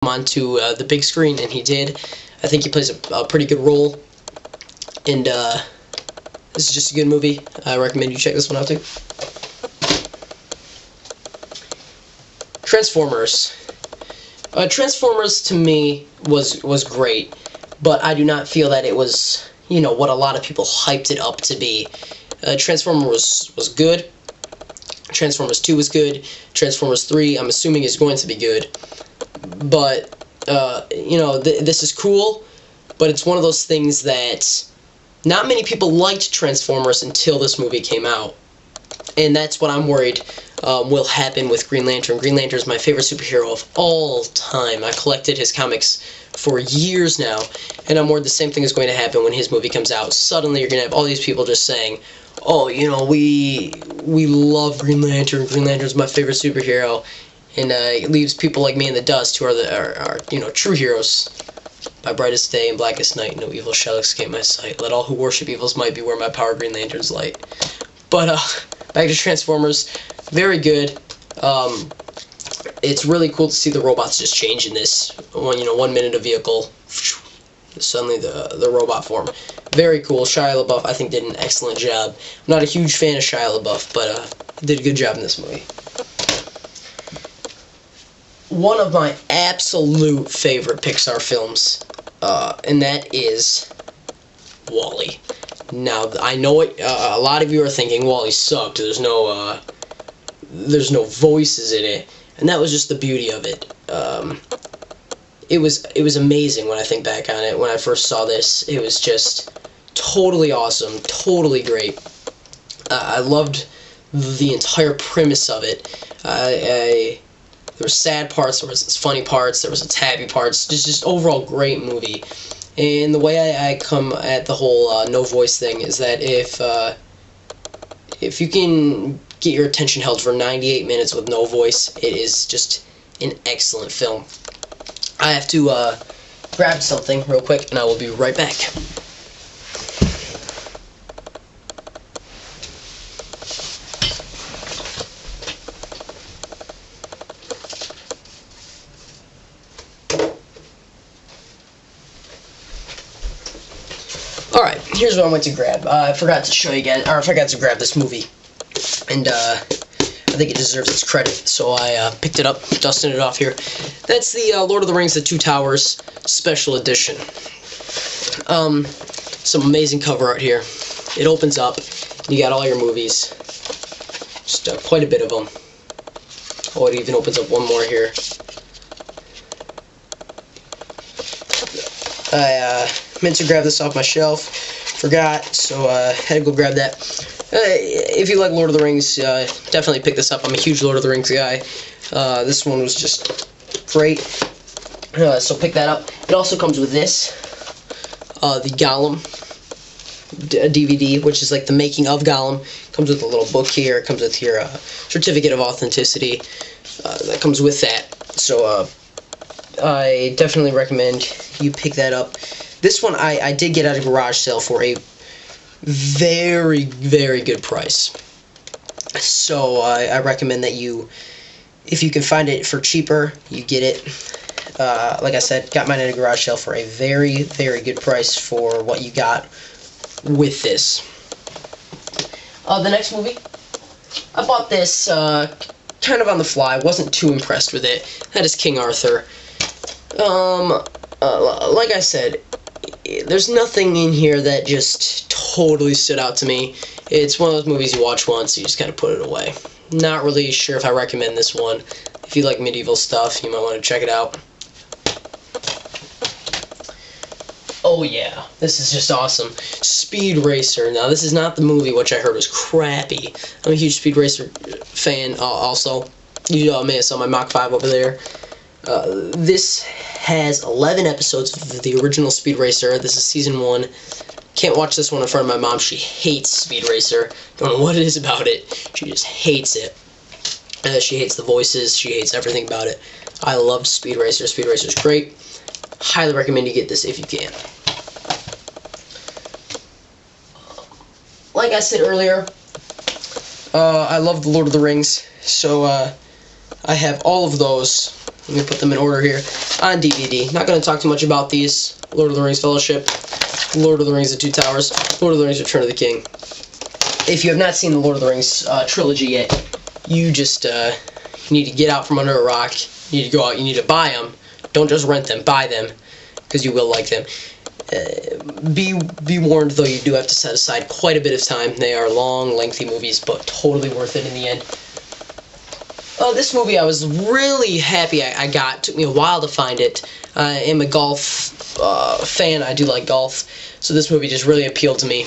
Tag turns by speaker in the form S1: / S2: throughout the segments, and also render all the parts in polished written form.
S1: onto the big screen, and he did. I think he plays a pretty good role, and this is just a good movie. I recommend you check this one out too. Transformers. Transformers to me was great, but I do not feel that it was, you know, what a lot of people hyped it up to be. Transformers was good. Transformers 2 was good. Transformers 3, I'm assuming, is going to be good. But, you know, this is cool, but it's one of those things that not many people liked Transformers until this movie came out. And that's what I'm worried will happen with Green Lantern. Green Lantern is my favorite superhero of all time. I collected his comics for years now, and I'm worried the same thing is going to happen when his movie comes out. Suddenly you're going to have all these people just saying, oh, you know, we love Green Lantern. Green Lantern's my favorite superhero. And it leaves people like me in the dust, who are you know, true heroes. By brightest day and blackest night, no evil shall escape my sight. Let all who worship evil's might beware my power, Green Lantern's light. But back to Transformers, very good. It's really cool to see the robots just change in this. 1 minute a vehicle, suddenly the robot form. Very cool. Shia LaBeouf, I think, did an excellent job. I'm not a huge fan of Shia LaBeouf, but he did a good job in this movie. One of my absolute favorite Pixar films, and that is WALL-E. Now, I know a lot of you are thinking WALL-E sucked. There's no voices in it, and that was just the beauty of it. It was amazing when I think back on it. When I first saw this, it was just totally awesome, totally great. I loved the entire premise of it. There were sad parts, there was funny parts, there was happy parts. Just overall great movie. And the way I come at the whole no voice thing is that if you can get your attention held for 98 minutes with no voice, it is just an excellent film. I have to grab something real quick, and I will be right back. Alright, here's what I went to grab. I forgot to show you guys, or I forgot to grab this movie. And I think it deserves its credit, so I picked it up, dusted it off here. That's the Lord of the Rings: The Two Towers Special Edition. Some amazing cover art here. It opens up, you got all your movies. Just quite a bit of them. Oh, it even opens up one more here. I meant to grab this off my shelf, forgot, so had to go grab that. If you like Lord of the Rings, definitely pick this up. I'm a huge Lord of the Rings guy. This one was just great, so pick that up. It also comes with this, the Gollum DVD, which is like the making of Gollum. Comes with a little book here. It comes with your certificate of authenticity. That comes with that. So I definitely recommend you pick that up. This one I did get at a garage sale for a very, very good price. So I recommend that you, if you can find it for cheaper, you get it. Like I said, got mine at a garage sale for a very, very good price for what you got with this. The next movie, I bought this kind of on the fly. Wasn't too impressed with it. That is King Arthur. Like I said, there's nothing in here that just totally stood out to me. It's one of those movies you watch once, you just kind of put it away. Not really sure if I recommend this one. If you like medieval stuff, you might want to check it out. Oh yeah, this is just awesome. Speed Racer. Now, this is not the movie, which I heard was crappy. I'm a huge Speed Racer fan also. You may have saw my Mach 5 over there. This has 11 episodes of the original Speed Racer. This is season 1. Can't watch this one in front of my mom. She hates Speed Racer. Don't know what it is about it. She just hates it. She hates the voices. She hates everything about it. I loved Speed Racer. Speed Racer's great. Highly recommend you get this if you can. Like I said earlier, I love the Lord of the Rings, so I have all of those Let me put them in order here. On DVD. Not going to talk too much about these. Lord of the Rings Fellowship, Lord of the Rings: The Two Towers, Lord of the Rings: Return of the King. If you have not seen the Lord of the Rings trilogy yet, you just need to get out from under a rock. You need to go out. You need to buy them. Don't just rent them. Buy them, because you will like them. Be warned, though, you do have to set aside quite a bit of time. They are long, lengthy movies, but totally worth it in the end. This movie I was really happy I got. It took me a while to find it. I am a golf fan. I do like golf. So this movie just really appealed to me.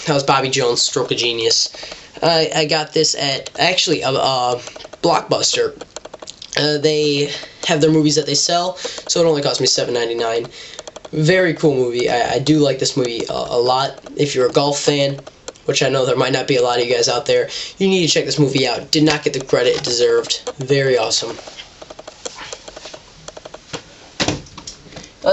S1: That was Bobby Jones' Stroke of Genius. I got this at, actually, Blockbuster. They have their movies that they sell, so it only cost me $7.99. Very cool movie. I do like this movie a lot. If you're a golf fan, which I know there might not be a lot of you guys out there, you need to check this movie out. Did not get the credit it deserved. Very awesome.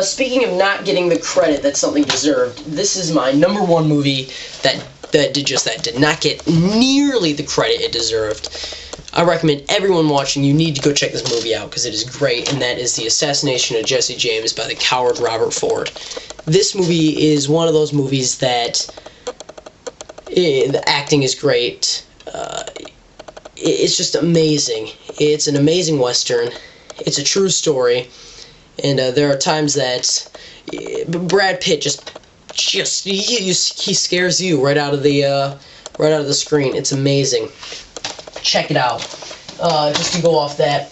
S1: Speaking of not getting the credit that something deserved, this is my #1 movie that did just that. Did not get nearly the credit it deserved. I recommend everyone watching, you need to go check this movie out because it is great, and that is The Assassination of Jesse James by the coward Robert Ford. This movie is one of those movies that the acting is great. It's just amazing. It's an amazing Western. It's a true story, and there are times that Brad Pitt he scares you right out of the screen. It's amazing. Check it out. Just to go off that,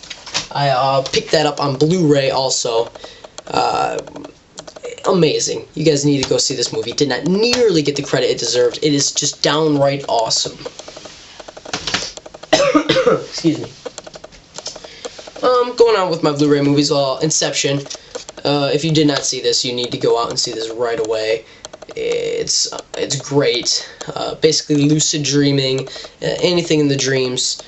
S1: I picked that up on Blu-ray also. Amazing. You guys need to go see this movie. Did not nearly get the credit it deserved. It is just downright awesome. Excuse me. Going on with my Blu-ray movies, Inception. If you did not see this, you need to go out and see this right away. It's great. Basically lucid dreaming, anything in the dreams.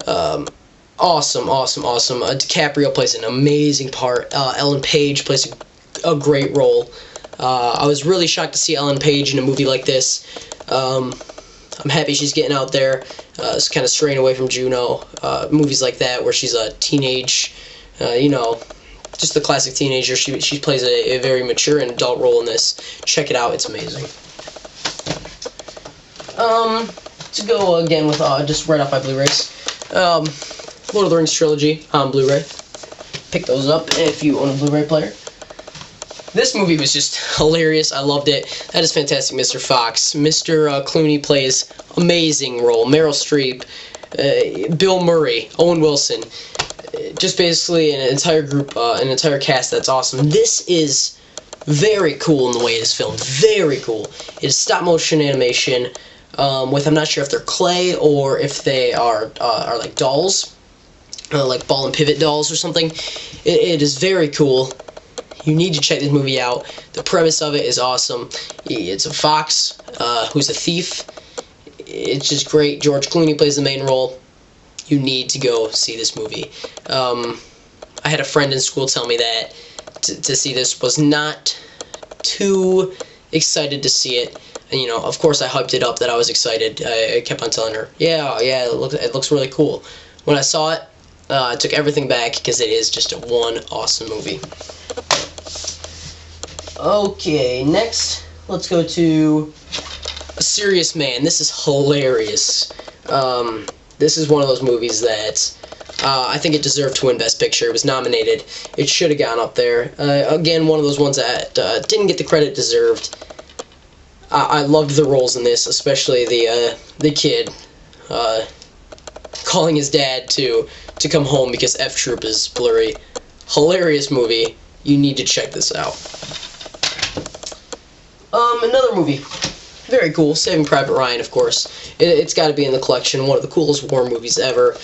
S1: Awesome. DiCaprio plays an amazing part. Ellen Page plays a great role. I was really shocked to see Ellen Page in a movie like this. I'm happy she's getting out there. It's kind of straying away from Juno. Movies like that where she's a teenage, just the classic teenager. She plays a very mature and adult role in this. Check it out. It's amazing. To go again with just right off my Blu-rays. Lord of the Rings trilogy on Blu-ray. Pick those up if you own a Blu-ray player. This movie was just hilarious. I loved it. That is fantastic, Mr. Fox. Mr. Clooney plays amazing role. Meryl Streep, Bill Murray, Owen Wilson. Just basically an entire group, an entire cast that's awesome. This is very cool in the way it is filmed. Very cool. It is stop-motion animation with, I'm not sure if they're clay or if they are like dolls, like ball and pivot dolls or something. It is very cool. You need to check this movie out. The premise of it is awesome. It's a fox who's a thief. It's just great. George Clooney plays the main role. You need to go see this movie. I had a friend in school tell me that to see this, was not too excited to see it. And, of course I hyped it up that I was excited. I kept on telling her, yeah, it looks really cool. When I saw it, I took everything back because it is just one awesome movie. Okay, next, let's go to A Serious Man. This is hilarious. This is one of those movies that I think it deserved to win Best Picture. It was nominated. It should have gone up there. Again, one of those ones that didn't get the credit it deserved. I loved the roles in this, especially the kid calling his dad to come home because F Troop is blurry. Hilarious movie. You need to check this out. Another movie. Very cool. Saving Private Ryan, of course. It's got to be in the collection. One of the coolest war movies ever.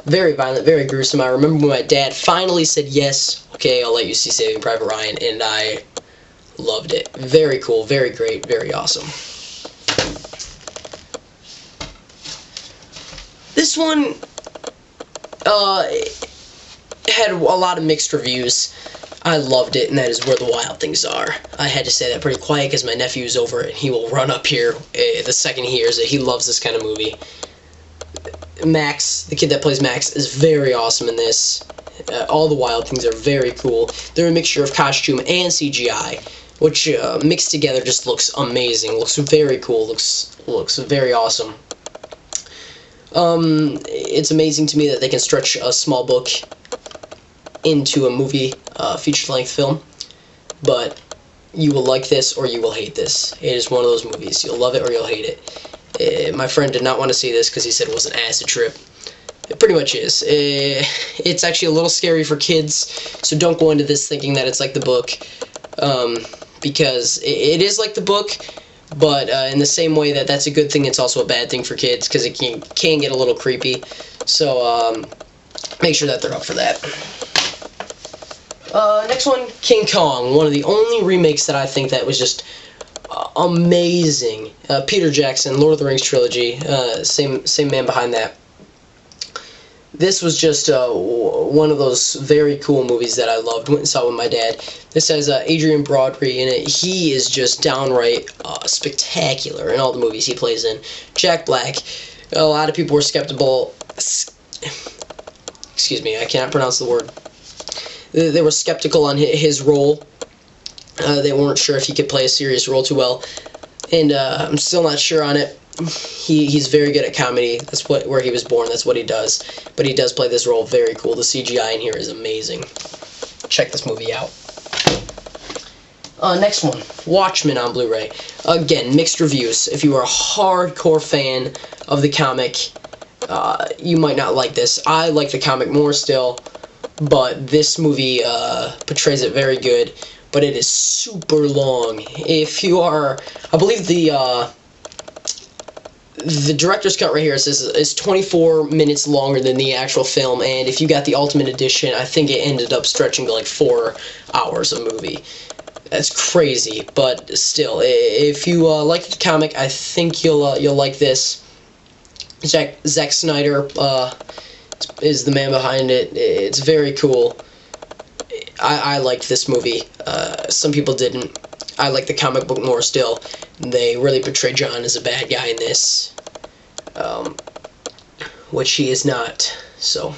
S1: Very violent, very gruesome. I remember when my dad finally said, yes, okay, I'll let you see Saving Private Ryan, and I loved it. Very cool, very great, very awesome. This one had a lot of mixed reviews. I loved it, and that is Where the Wild Things Are. I had to say that pretty quiet because my nephew's over it. He will run up here the second he hears it. He loves this kind of movie. Max, the kid that plays Max, is very awesome in this. all the Wild Things are very cool. They're a mixture of costume and CGI, which mixed together just looks amazing. Looks very cool. Looks very awesome. It's amazing to me that they can stretch a small book into a movie, feature-length film, but you will like this or you will hate this. It is one of those movies. You'll love it or you'll hate it. My friend did not want to see this because he said it was an acid trip. It pretty much is. It's actually a little scary for kids, so don't go into this thinking that it's like the book, because it is like the book, but in the same way that that's a good thing, it's also a bad thing for kids, because it can get a little creepy. So make sure that they're up for that. Next one, King Kong, one of the only remakes that I think that was just amazing. Peter Jackson, Lord of the Rings trilogy, same man behind that. This was just one of those very cool movies that I loved. Went and saw it with my dad. This has Adrian Brody in it. He is just downright spectacular in all the movies he plays in. Jack Black. A lot of people were skeptical. Excuse me, I cannot pronounce the word. They were skeptical on his role. They weren't sure if he could play a serious role too well. And I'm still not sure on it. He's very good at comedy. That's where he was born. That's what he does. But he does play this role very cool. The CGI in here is amazing. Check this movie out. Next one, Watchmen on Blu-ray. Again, mixed reviews. If you are a hardcore fan of the comic, you might not like this. I like the comic more still, but this movie portrays it very good. But it is super long. If you are, I believe the director's cut right here is 24 minutes longer than the actual film, and if you got the Ultimate Edition, I think it ended up stretching to like 4 hours a movie. That's crazy, but still, if you like the comic, I think you'll like this. Zack Snyder is the man behind it. It's very cool. I liked this movie. Some people didn't. I like the comic book more still. They really portray John as a bad guy in this, which he is not. So